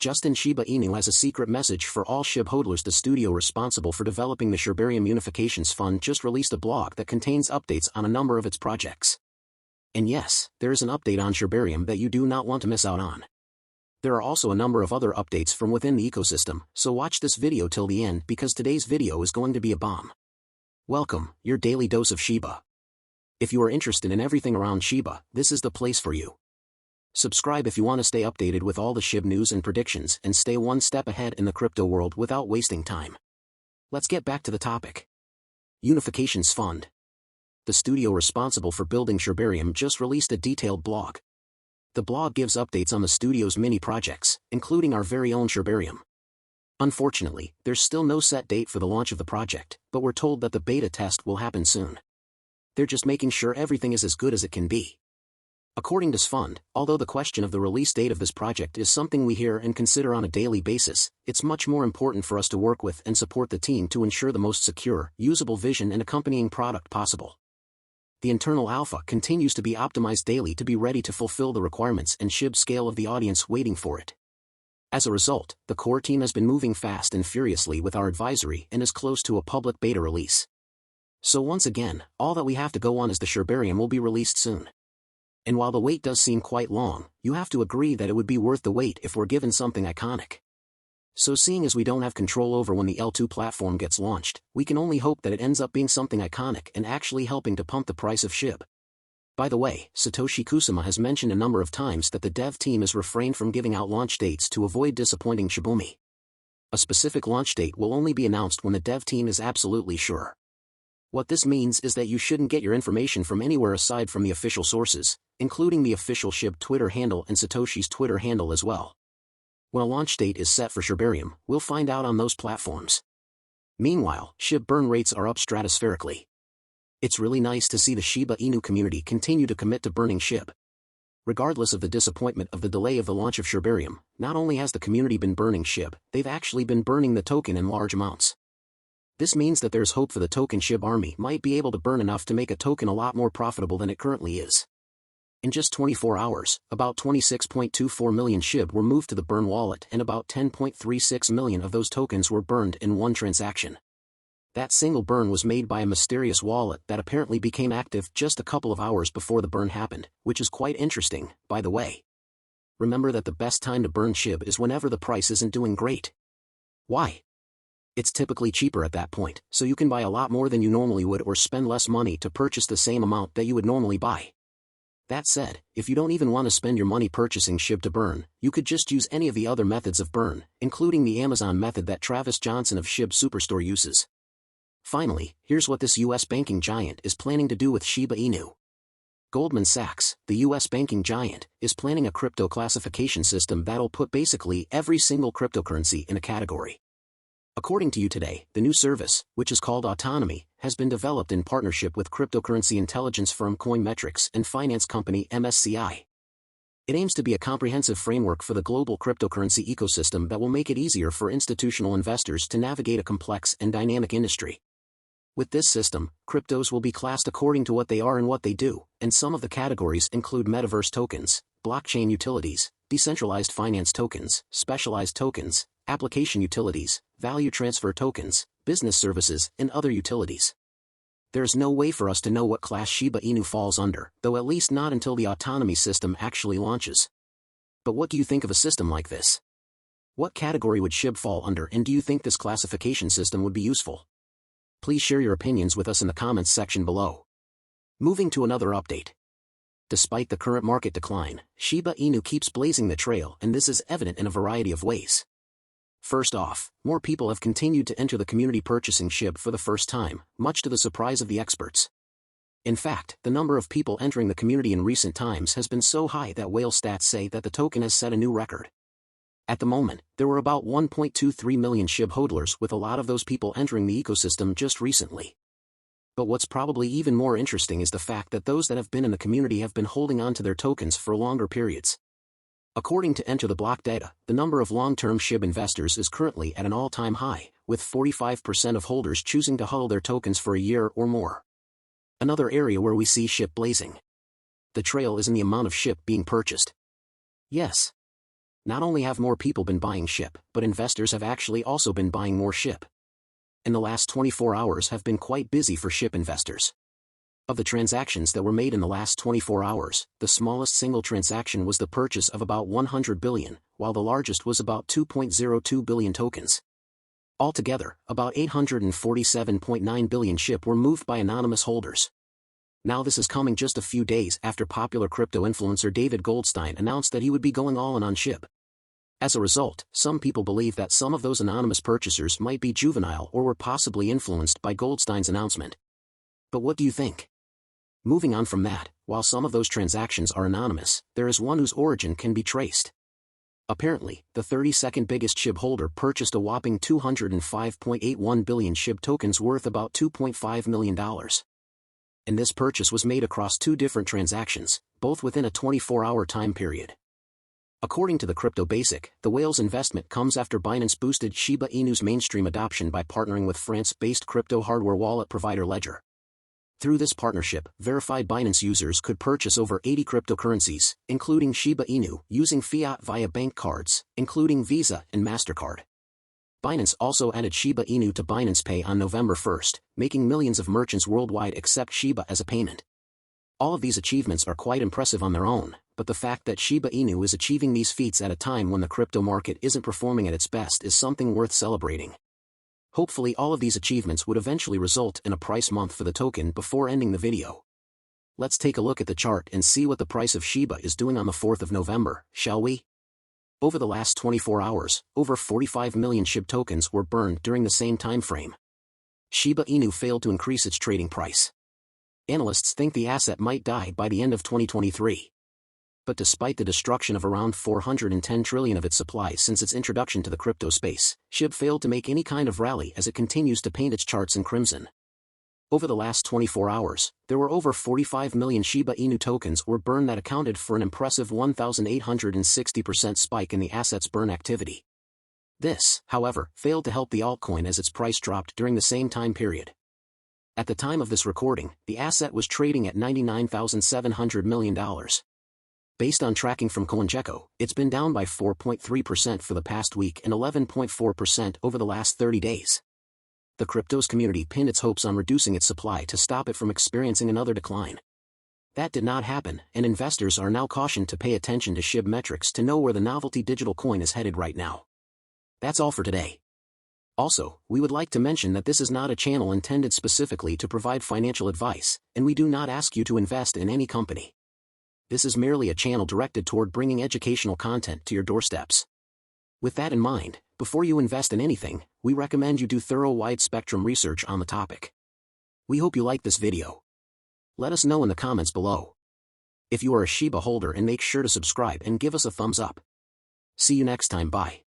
Justin Shiba Inu has a secret message for all Shib hodlers. The studio responsible for developing the Shibarium Unifications Fund just released a blog that contains updates on a number of its projects. And yes, there is an update on Shibarium that you do not want to miss out on. There are also a number of other updates from within the ecosystem, so watch this video till the end because today's video is going to be a bomb. Welcome, your daily dose of Shiba. If you are interested in everything around Shiba, this is the place for you. Subscribe if you want to stay updated with all the Shib news and predictions and stay one step ahead in the crypto world without wasting time. Let's get back to the topic. Unifications Fund. The studio responsible for building Shibarium just released a detailed blog. The blog gives updates on the studio's mini projects, including our very own Shibarium. Unfortunately, there's still no set date for the launch of the project, but we're told that the beta test will happen soon. They're just making sure everything is as good as it can be. According to Fund, although the question of the release date of this project is something we hear and consider on a daily basis, it's much more important for us to work with and support the team to ensure the most secure, usable vision and accompanying product possible. The internal alpha continues to be optimized daily to be ready to fulfill the requirements and Shib scale of the audience waiting for it. As a result, the core team has been moving fast and furiously with our advisory and is close to a public beta release. So once again, all that we have to go on is the Shibarium will be released soon. And while the wait does seem quite long, you have to agree that it would be worth the wait if we're given something iconic. So seeing as we don't have control over when the L2 platform gets launched, we can only hope that it ends up being something iconic and actually helping to pump the price of Shib. By the way, Satoshi Kusama has mentioned a number of times that the dev team has refrained from giving out launch dates to avoid disappointing Shibumi. A specific launch date will only be announced when the dev team is absolutely sure. What this means is that you shouldn't get your information from anywhere aside from the official sources, including the official Shib Twitter handle and Satoshi's Twitter handle as well. When a launch date is set for Shibarium, we'll find out on those platforms. Meanwhile, Shib burn rates are up stratospherically. It's really nice to see the Shiba Inu community continue to commit to burning Shib. Regardless of the disappointment of the delay of the launch of Shibarium, not only has the community been burning Shib, they've actually been burning the token in large amounts. This means that there's hope for the token Shib army might be able to burn enough to make a token a lot more profitable than it currently is. In just 24 hours, about 26.24 million Shib were moved to the burn wallet and about 10.36 million of those tokens were burned in one transaction. That single burn was made by a mysterious wallet that apparently became active just a couple of hours before the burn happened, which is quite interesting, by the way. Remember that the best time to burn Shib is whenever the price isn't doing great. Why? It's typically cheaper at that point, so you can buy a lot more than you normally would or spend less money to purchase the same amount that you would normally buy. That said, if you don't even want to spend your money purchasing Shib to burn, you could just use any of the other methods of burn, including the Amazon method that Travis Johnson of Shib Superstore uses. Finally, here's what this US banking giant is planning to do with Shiba Inu. Goldman Sachs, the US banking giant, is planning a crypto classification system that'll put basically every single cryptocurrency in a category. According to You Today, the new service, which is called Autonomy, has been developed in partnership with cryptocurrency intelligence firm Coinmetrics and finance company MSCI. It aims to be a comprehensive framework for the global cryptocurrency ecosystem that will make it easier for institutional investors to navigate a complex and dynamic industry. With this system, cryptos will be classed according to what they are and what they do, and some of the categories include metaverse tokens, blockchain utilities, decentralized finance tokens, specialized tokens, application utilities, value transfer tokens, business services, and other utilities. There's no way for us to know what class Shiba Inu falls under, though at least not until the autonomy system actually launches. But what do you think of a system like this? What category would Shib fall under, and do you think this classification system would be useful? Please share your opinions with us in the comments section below. Moving to another update. Despite the current market decline, Shiba Inu keeps blazing the trail, and this is evident in a variety of ways. First off, more people have continued to enter the community purchasing Shib for the first time, much to the surprise of the experts. In fact, the number of people entering the community in recent times has been so high that whale stats say that the token has set a new record. At the moment, there were about 1.23 million Shib hodlers, with a lot of those people entering the ecosystem just recently. But what's probably even more interesting is the fact that those that have been in the community have been holding on to their tokens for longer periods. According to Enter the Block data, the number of long-term Shib investors is currently at an all-time high, with 45% of holders choosing to hold their tokens for a year or more. Another area where we see Shib blazing. The trail is in the amount of Shib being purchased. Yes. Not only have more people been buying Shib, but investors have actually also been buying more Shib. And the last 24 hours have been quite busy for Shib investors. Of the transactions that were made in the last 24 hours, the smallest single transaction was the purchase of about 100 billion, while the largest was about 2.02 billion tokens. Altogether, about 847.9 billion Shib were moved by anonymous holders. Now this is coming just a few days after popular crypto influencer David Goldstein announced that he would be going all in on Shib. As a result, some people believe that some of those anonymous purchasers might be juvenile or were possibly influenced by Goldstein's announcement. But what do you think? Moving on from that, while some of those transactions are anonymous, there is one whose origin can be traced. Apparently, the 32nd biggest Shib holder purchased a whopping 205.81 billion Shib tokens worth about $2.5 million. And this purchase was made across two different transactions, both within a 24-hour time period. According to the Crypto Basic, the whale's investment comes after Binance boosted Shiba Inu's mainstream adoption by partnering with France-based crypto hardware wallet provider Ledger. Through this partnership, verified Binance users could purchase over 80 cryptocurrencies, including Shiba Inu, using fiat via bank cards, including Visa and MasterCard. Binance also added Shiba Inu to Binance Pay on November 1st, making millions of merchants worldwide accept Shiba as a payment. All of these achievements are quite impressive on their own, but the fact that Shiba Inu is achieving these feats at a time when the crypto market isn't performing at its best is something worth celebrating. Hopefully all of these achievements would eventually result in a price month for the token before ending the video. Let's take a look at the chart and see what the price of Shiba is doing on the 4th of November, shall we? Over the last 24 hours, over 45 million Shib tokens were burned during the same time frame. Shiba Inu failed to increase its trading price. Analysts think the asset might die by the end of 2023. But despite the destruction of around 410 trillion of its supply since its introduction to the crypto space, Shib failed to make any kind of rally as it continues to paint its charts in crimson. Over the last 24 hours, there were over 45 million Shiba Inu tokens were burned that accounted for an impressive 1,860% spike in the asset's burn activity. This, however, failed to help the altcoin as its price dropped during the same time period. At the time of this recording, the asset was trading at $99,700 million. Based on tracking from CoinGecko, it's been down by 4.3% for the past week and 11.4% over the last 30 days. The cryptos community pinned its hopes on reducing its supply to stop it from experiencing another decline. That did not happen, and investors are now cautioned to pay attention to Shib metrics to know where the novelty digital coin is headed right now. That's all for today. Also, we would like to mention that this is not a channel intended specifically to provide financial advice, and we do not ask you to invest in any company. This is merely a channel directed toward bringing educational content to your doorsteps. With that in mind, before you invest in anything, we recommend you do thorough wide-spectrum research on the topic. We hope you like this video. Let us know in the comments below. If you are a Shiba holder, and make sure to subscribe and give us a thumbs up. See you next time, bye.